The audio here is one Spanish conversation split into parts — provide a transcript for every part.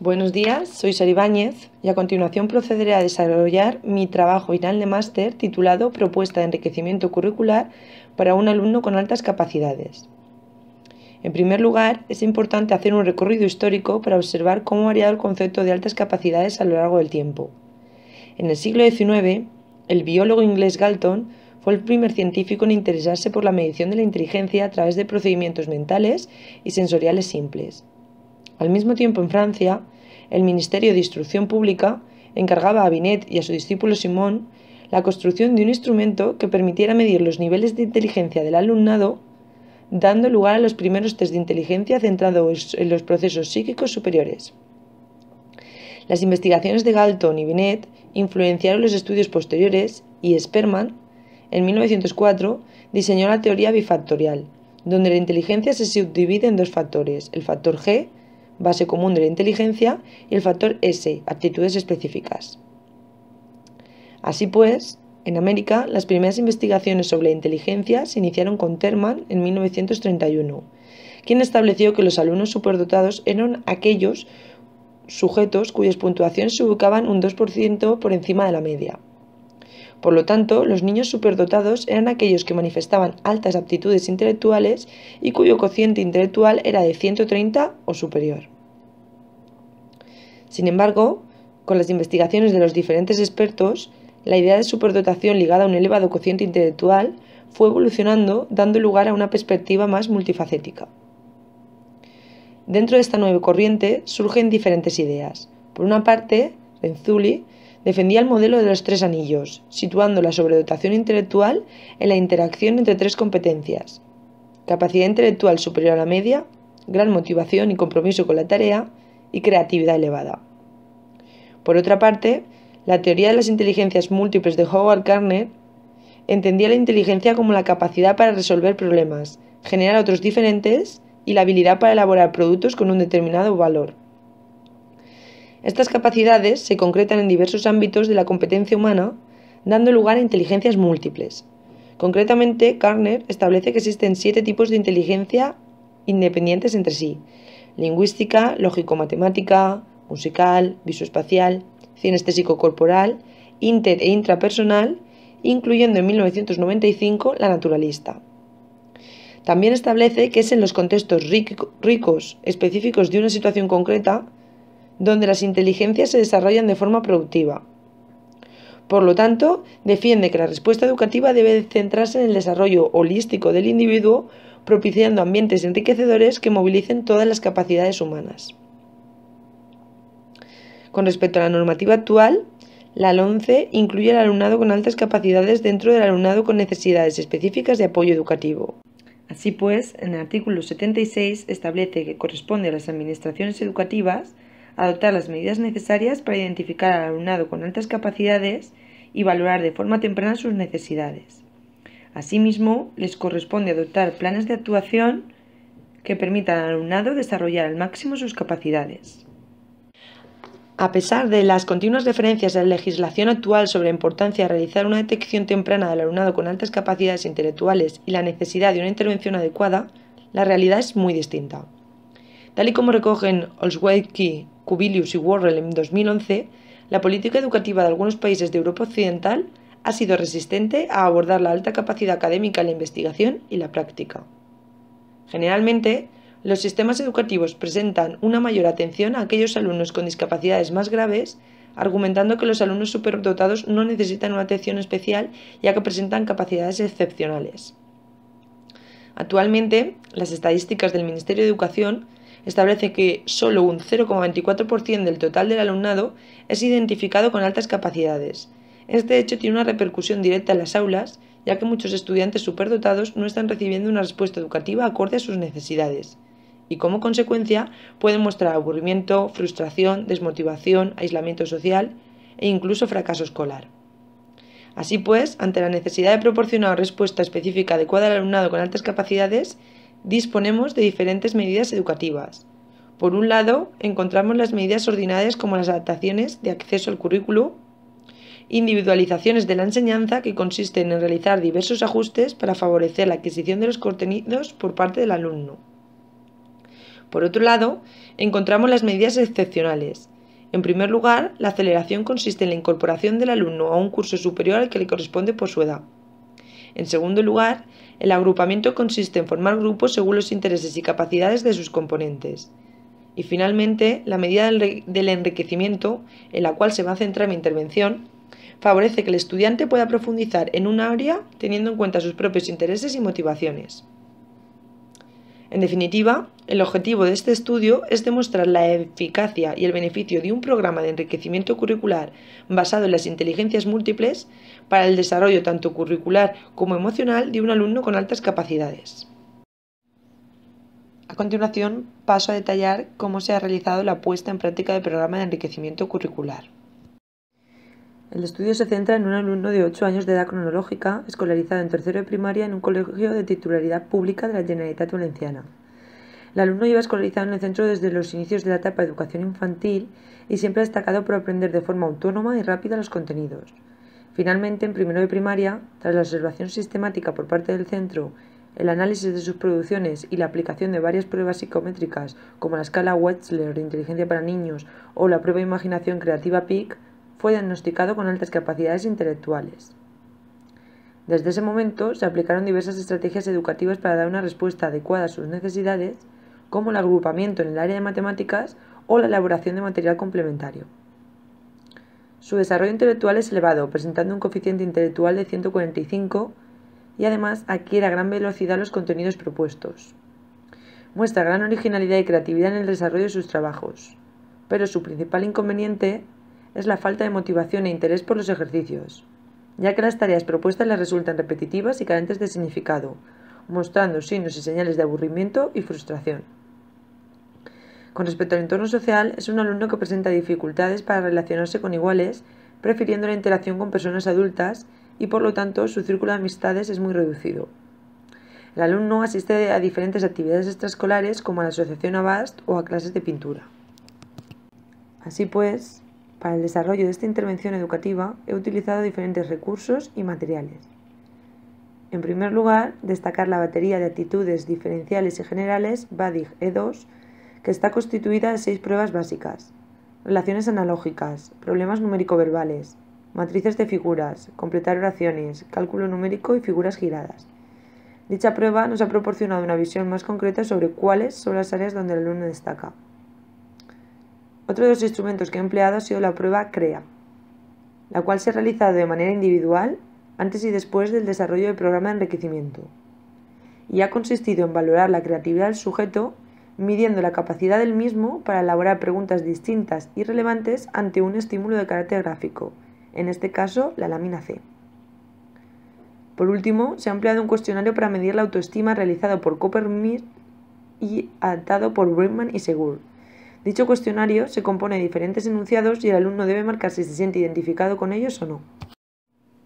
Buenos días, soy Sara Ibáñez y a continuación procederé a desarrollar mi trabajo final de máster titulado Propuesta de enriquecimiento curricular para un alumno con altas capacidades. En primer lugar, es importante hacer un recorrido histórico para observar cómo ha variado el concepto de altas capacidades a lo largo del tiempo. En el siglo XIX, el biólogo inglés Galton fue el primer científico en interesarse por la medición de la inteligencia a través de procedimientos mentales y sensoriales simples. Al mismo tiempo, en Francia, el Ministerio de Instrucción Pública encargaba a Binet y a su discípulo Simon la construcción de un instrumento que permitiera medir los niveles de inteligencia del alumnado, dando lugar a los primeros test de inteligencia centrados en los procesos psíquicos superiores. Las investigaciones de Galton y Binet influenciaron los estudios posteriores y Spearman, en 1904, diseñó la teoría bifactorial, donde la inteligencia se subdivide en dos factores, el factor G, base común de la inteligencia, y el factor S, aptitudes específicas. Así pues, en América, las primeras investigaciones sobre la inteligencia se iniciaron con Terman en 1931, quien estableció que los alumnos superdotados eran aquellos sujetos cuyas puntuaciones se ubicaban un 2% por encima de la media. Por lo tanto, los niños superdotados eran aquellos que manifestaban altas aptitudes intelectuales y cuyo cociente intelectual era de 130 o superior. Sin embargo, con las investigaciones de los diferentes expertos, la idea de superdotación ligada a un elevado cociente intelectual fue evolucionando, dando lugar a una perspectiva más multifacética. Dentro de esta nueva corriente surgen diferentes ideas. Por una parte, Renzulli defendía el modelo de los tres anillos, situando la sobredotación intelectual en la interacción entre tres competencias: capacidad intelectual superior a la media, gran motivación y compromiso con la tarea, y creatividad elevada. Por otra parte, la teoría de las inteligencias múltiples de Howard Gardner entendía la inteligencia como la capacidad para resolver problemas, generar otros diferentes y la habilidad para elaborar productos con un determinado valor. Estas capacidades se concretan en diversos ámbitos de la competencia humana, dando lugar a inteligencias múltiples. Concretamente, Gardner establece que existen 7 tipos de inteligencia independientes entre sí: lingüística, lógico-matemática, musical, visoespacial, cinestésico-corporal, inter- e intrapersonal, incluyendo en 1995 la naturalista. También establece que es en los contextos ricos específicos de una situación concreta donde las inteligencias se desarrollan de forma productiva. Por lo tanto, defiende que la respuesta educativa debe centrarse en el desarrollo holístico del individuo, propiciando ambientes enriquecedores que movilicen todas las capacidades humanas. Con respecto a la normativa actual, la LOMCE incluye al alumnado con altas capacidades dentro del alumnado con necesidades específicas de apoyo educativo. Así pues, en el artículo 76 establece que corresponde a las administraciones educativas adoptar las medidas necesarias para identificar al alumnado con altas capacidades y valorar de forma temprana sus necesidades. Asimismo, les corresponde adoptar planes de actuación que permitan al alumnado desarrollar al máximo sus capacidades. A pesar de las continuas referencias a la legislación actual sobre la importancia de realizar una detección temprana del alumnado con altas capacidades intelectuales y la necesidad de una intervención adecuada, la realidad es muy distinta. Tal y como recogen Olszewski, Kubilius y Worrell en 2011, la política educativa de algunos países de Europa Occidental ha sido resistente a abordar la alta capacidad académica en la investigación y la práctica. Generalmente, los sistemas educativos presentan una mayor atención a aquellos alumnos con discapacidades más graves, argumentando que los alumnos superdotados no necesitan una atención especial ya que presentan capacidades excepcionales. Actualmente, las estadísticas del Ministerio de Educación establecen que solo un 0,24% del total del alumnado es identificado con altas capacidades. Este hecho tiene una repercusión directa en las aulas, ya que muchos estudiantes superdotados no están recibiendo una respuesta educativa acorde a sus necesidades, y como consecuencia pueden mostrar aburrimiento, frustración, desmotivación, aislamiento social e incluso fracaso escolar. Así pues, ante la necesidad de proporcionar una respuesta específica adecuada al alumnado con altas capacidades, disponemos de diferentes medidas educativas. Por un lado, encontramos las medidas ordinarias como las adaptaciones de acceso al currículo, individualizaciones de la enseñanza que consisten en realizar diversos ajustes para favorecer la adquisición de los contenidos por parte del alumno. Por otro lado, encontramos las medidas excepcionales. En primer lugar, la aceleración consiste en la incorporación del alumno a un curso superior al que le corresponde por su edad. En segundo lugar, el agrupamiento consiste en formar grupos según los intereses y capacidades de sus componentes. Y finalmente, la medida del enriquecimiento, en la cual se va a centrar mi intervención, favorece que el estudiante pueda profundizar en un área teniendo en cuenta sus propios intereses y motivaciones. En definitiva, el objetivo de este estudio es demostrar la eficacia y el beneficio de un programa de enriquecimiento curricular basado en las inteligencias múltiples para el desarrollo tanto curricular como emocional de un alumno con altas capacidades. A continuación, paso a detallar cómo se ha realizado la puesta en práctica del programa de enriquecimiento curricular. El estudio se centra en un alumno de 8 años de edad cronológica, escolarizado en tercero de primaria en un colegio de titularidad pública de la Generalitat Valenciana. El alumno lleva escolarizado en el centro desde los inicios de la etapa de educación infantil y siempre ha destacado por aprender de forma autónoma y rápida los contenidos. Finalmente, en primero de primaria, tras la observación sistemática por parte del centro, el análisis de sus producciones y la aplicación de varias pruebas psicométricas como la escala Wechsler de inteligencia para niños o la prueba de imaginación creativa PIC, fue diagnosticado con altas capacidades intelectuales. Desde ese momento se aplicaron diversas estrategias educativas para dar una respuesta adecuada a sus necesidades, como el agrupamiento en el área de matemáticas o la elaboración de material complementario. Su desarrollo intelectual es elevado, presentando un coeficiente intelectual de 145 y además adquiere a gran velocidad los contenidos propuestos. Muestra gran originalidad y creatividad en el desarrollo de sus trabajos, pero su principal inconveniente es la falta de motivación e interés por los ejercicios, ya que las tareas propuestas les resultan repetitivas y carentes de significado, mostrando signos y señales de aburrimiento y frustración. Con respecto al entorno social, es un alumno que presenta dificultades para relacionarse con iguales, prefiriendo la interacción con personas adultas y por lo tanto su círculo de amistades es muy reducido. El alumno asiste a diferentes actividades extraescolares como a la asociación Avast o a clases de pintura. Así pues, para el desarrollo de esta intervención educativa he utilizado diferentes recursos y materiales. En primer lugar, destacar la batería de actitudes diferenciales y generales BADIG E2, que está constituida de 6 pruebas básicas: relaciones analógicas, problemas numérico-verbales, matrices de figuras, completar oraciones, cálculo numérico y figuras giradas. Dicha prueba nos ha proporcionado una visión más concreta sobre cuáles son las áreas donde el alumno destaca. Otro de los instrumentos que he empleado ha sido la prueba CREA, la cual se ha realizado de manera individual antes y después del desarrollo del programa de enriquecimiento, y ha consistido en valorar la creatividad del sujeto midiendo la capacidad del mismo para elaborar preguntas distintas y relevantes ante un estímulo de carácter gráfico, en este caso la lámina C. Por último, se ha empleado un cuestionario para medir la autoestima realizado por Coppermine y adaptado por Brinkman y Segur. Dicho cuestionario se compone de diferentes enunciados y el alumno debe marcar si se siente identificado con ellos o no.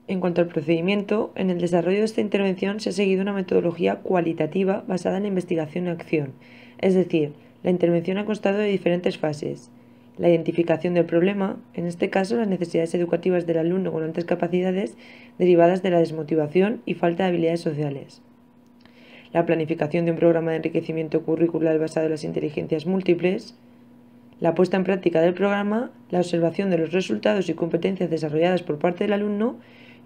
En cuanto al procedimiento, en el desarrollo de esta intervención se ha seguido una metodología cualitativa basada en la investigación y acción, es decir, la intervención ha constado de diferentes fases: la identificación del problema, en este caso las necesidades educativas del alumno con altas capacidades derivadas de la desmotivación y falta de habilidades sociales; la planificación de un programa de enriquecimiento curricular basado en las inteligencias múltiples; la puesta en práctica del programa, la observación de los resultados y competencias desarrolladas por parte del alumno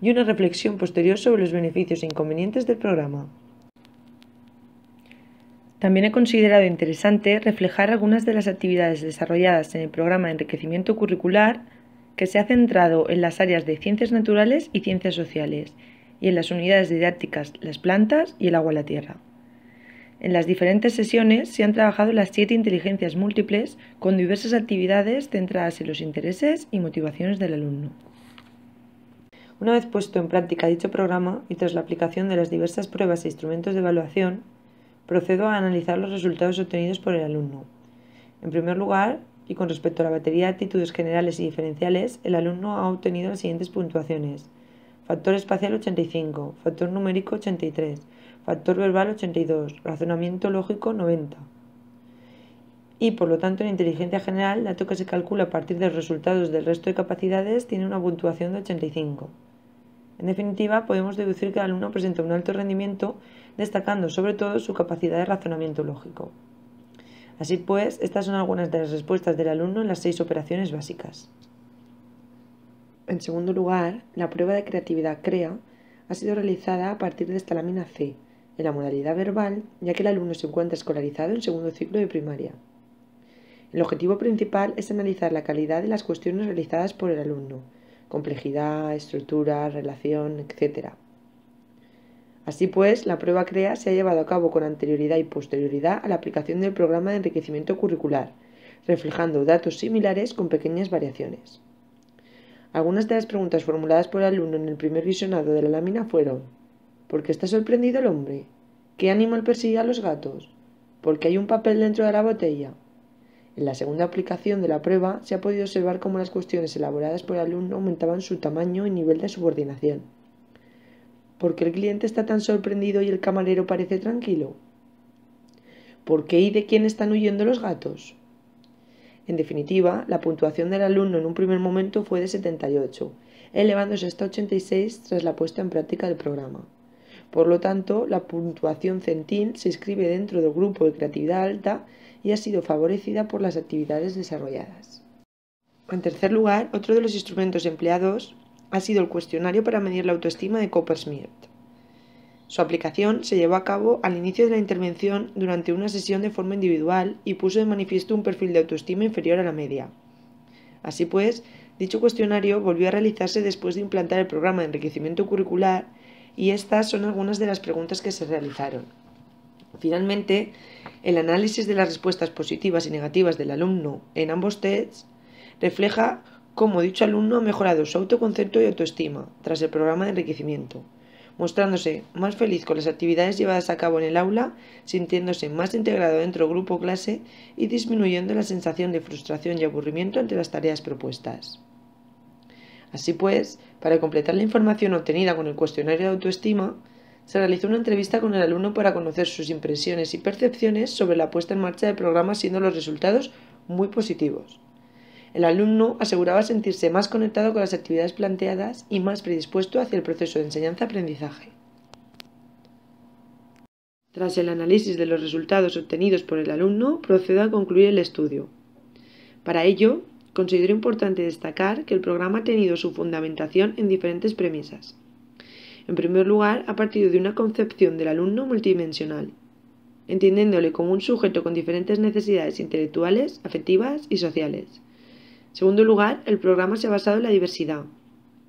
y una reflexión posterior sobre los beneficios e inconvenientes del programa. También he considerado interesante reflejar algunas de las actividades desarrolladas en el programa de enriquecimiento curricular que se ha centrado en las áreas de ciencias naturales y ciencias sociales y en las unidades didácticas las plantas y el agua y la tierra. En las diferentes sesiones se han trabajado las 7 inteligencias múltiples con diversas actividades centradas en los intereses y motivaciones del alumno. Una vez puesto en práctica dicho programa y tras la aplicación de las diversas pruebas e instrumentos de evaluación, procedo a analizar los resultados obtenidos por el alumno. En primer lugar, y con respecto a la batería de actitudes generales y diferenciales, el alumno ha obtenido las siguientes puntuaciones: factor espacial 85, factor numérico 83, factor verbal 82, razonamiento lógico 90. Y por lo tanto, en inteligencia general, dato que se calcula a partir de los resultados del resto de capacidades, tiene una puntuación de 85. En definitiva, podemos deducir que el alumno presenta un alto rendimiento, destacando sobre todo su capacidad de razonamiento lógico. Así pues, estas son algunas de las respuestas del alumno en las 6 operaciones básicas. En segundo lugar, la prueba de creatividad CREA ha sido realizada a partir de esta lámina C, en la modalidad verbal, ya que el alumno se encuentra escolarizado en segundo ciclo de primaria. El objetivo principal es analizar la calidad de las cuestiones realizadas por el alumno, complejidad, estructura, relación, etc. Así pues, la prueba CREA se ha llevado a cabo con anterioridad y posterioridad a la aplicación del programa de enriquecimiento curricular, reflejando datos similares con pequeñas variaciones. Algunas de las preguntas formuladas por el alumno en el primer visionado de la lámina fueron: ¿por qué está sorprendido el hombre? ¿Qué animal persigue a los gatos? ¿Por qué hay un papel dentro de la botella? En la segunda aplicación de la prueba se ha podido observar cómo las cuestiones elaboradas por el alumno aumentaban su tamaño y nivel de subordinación. ¿Por qué el cliente está tan sorprendido y el camarero parece tranquilo? ¿Por qué y de quién están huyendo los gatos? En definitiva, la puntuación del alumno en un primer momento fue de 78, elevándose hasta 86 tras la puesta en práctica del programa. Por lo tanto, la puntuación centil se inscribe dentro del grupo de creatividad alta y ha sido favorecida por las actividades desarrolladas. En tercer lugar, otro de los instrumentos empleados ha sido el cuestionario para medir la autoestima de Coppersmith. Su aplicación se llevó a cabo al inicio de la intervención durante una sesión de forma individual y puso de manifiesto un perfil de autoestima inferior a la media. Así pues, dicho cuestionario volvió a realizarse después de implantar el programa de enriquecimiento curricular y estas son algunas de las preguntas que se realizaron. Finalmente, el análisis de las respuestas positivas y negativas del alumno en ambos tests refleja cómo dicho alumno ha mejorado su autoconcepto y autoestima tras el programa de enriquecimiento, mostrándose más feliz con las actividades llevadas a cabo en el aula, sintiéndose más integrado dentro del grupo clase y disminuyendo la sensación de frustración y aburrimiento ante las tareas propuestas. Así pues, para completar la información obtenida con el cuestionario de autoestima, se realizó una entrevista con el alumno para conocer sus impresiones y percepciones sobre la puesta en marcha del programa, siendo los resultados muy positivos. El alumno aseguraba sentirse más conectado con las actividades planteadas y más predispuesto hacia el proceso de enseñanza-aprendizaje. Tras el análisis de los resultados obtenidos por el alumno, procedo a concluir el estudio. Para ello, considero importante destacar que el programa ha tenido su fundamentación en diferentes premisas. En primer lugar, ha partido de una concepción del alumno multidimensional, entendiéndole como un sujeto con diferentes necesidades intelectuales, afectivas y sociales. En segundo lugar, el programa se ha basado en la diversidad,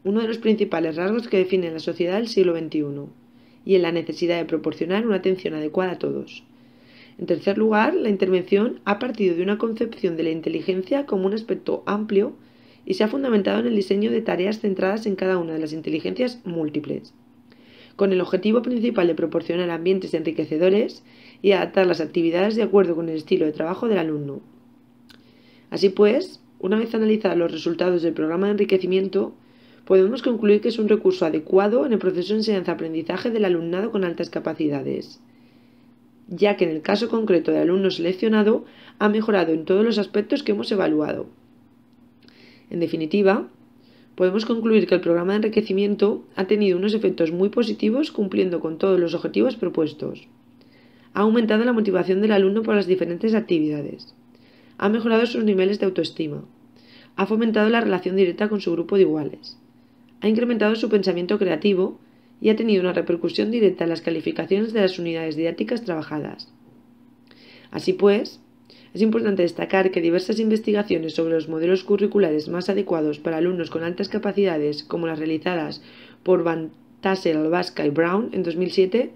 uno de los principales rasgos que definen la sociedad del siglo XXI, y en la necesidad de proporcionar una atención adecuada a todos. En tercer lugar, la intervención ha partido de una concepción de la inteligencia como un aspecto amplio y se ha fundamentado en el diseño de tareas centradas en cada una de las inteligencias múltiples, con el objetivo principal de proporcionar ambientes enriquecedores y adaptar las actividades de acuerdo con el estilo de trabajo del alumno. Así pues, una vez analizados los resultados del programa de enriquecimiento, podemos concluir que es un recurso adecuado en el proceso de enseñanza-aprendizaje del alumnado con altas capacidades, ya que en el caso concreto del alumno seleccionado ha mejorado en todos los aspectos que hemos evaluado. En definitiva, podemos concluir que el programa de enriquecimiento ha tenido unos efectos muy positivos cumpliendo con todos los objetivos propuestos. Ha aumentado la motivación del alumno por las diferentes actividades. Ha mejorado sus niveles de autoestima. Ha fomentado la relación directa con su grupo de iguales. Ha incrementado su pensamiento creativo y ha tenido una repercusión directa en las calificaciones de las unidades didácticas trabajadas. Así pues, es importante destacar que diversas investigaciones sobre los modelos curriculares más adecuados para alumnos con altas capacidades, como las realizadas por Van Tassel, Albasca y Brown en 2007,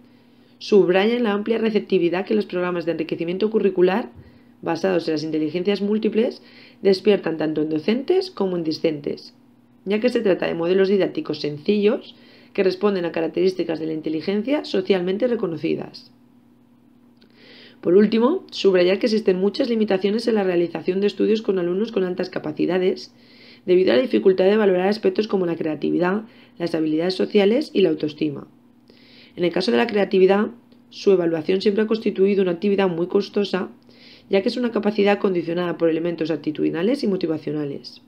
subrayan la amplia receptividad que los programas de enriquecimiento curricular, basados en las inteligencias múltiples, despiertan tanto en docentes como en discentes, ya que se trata de modelos didácticos sencillos que responden a características de la inteligencia socialmente reconocidas. Por último, subrayar que existen muchas limitaciones en la realización de estudios con alumnos con altas capacidades, debido a la dificultad de valorar aspectos como la creatividad, las habilidades sociales y la autoestima. En el caso de la creatividad, su evaluación siempre ha constituido una actividad muy costosa, ya que es una capacidad condicionada por elementos actitudinales y motivacionales.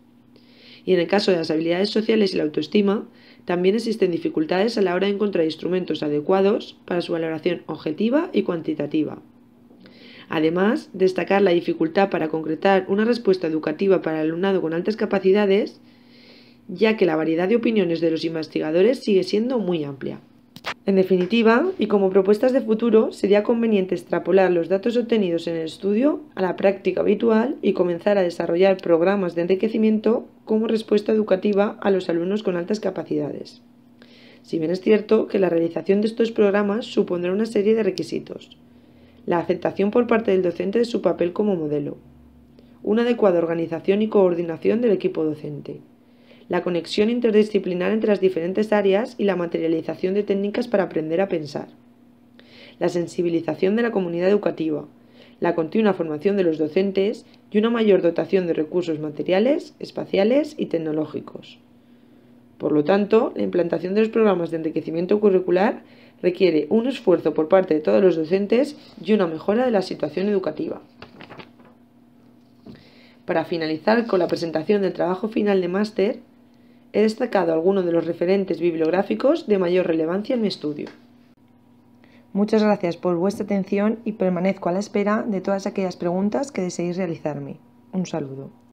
Y en el caso de las habilidades sociales y la autoestima, también existen dificultades a la hora de encontrar instrumentos adecuados para su valoración objetiva y cuantitativa. Además, destacar la dificultad para concretar una respuesta educativa para el alumnado con altas capacidades, ya que la variedad de opiniones de los investigadores sigue siendo muy amplia. En definitiva, y como propuestas de futuro, sería conveniente extrapolar los datos obtenidos en el estudio a la práctica habitual y comenzar a desarrollar programas de enriquecimiento como respuesta educativa a los alumnos con altas capacidades. Si bien es cierto que la realización de estos programas supondrá una serie de requisitos: la aceptación por parte del docente de su papel como modelo, una adecuada organización y coordinación del equipo docente, la conexión interdisciplinar entre las diferentes áreas y la materialización de técnicas para aprender a pensar, la sensibilización de la comunidad educativa, la continua formación de los docentes y una mayor dotación de recursos materiales, espaciales y tecnológicos. Por lo tanto, la implantación de los programas de enriquecimiento curricular requiere un esfuerzo por parte de todos los docentes y una mejora de la situación educativa. Para finalizar con la presentación del trabajo final de máster, he destacado algunos de los referentes bibliográficos de mayor relevancia en mi estudio. Muchas gracias por vuestra atención y permanezco a la espera de todas aquellas preguntas que deseéis realizarme. Un saludo.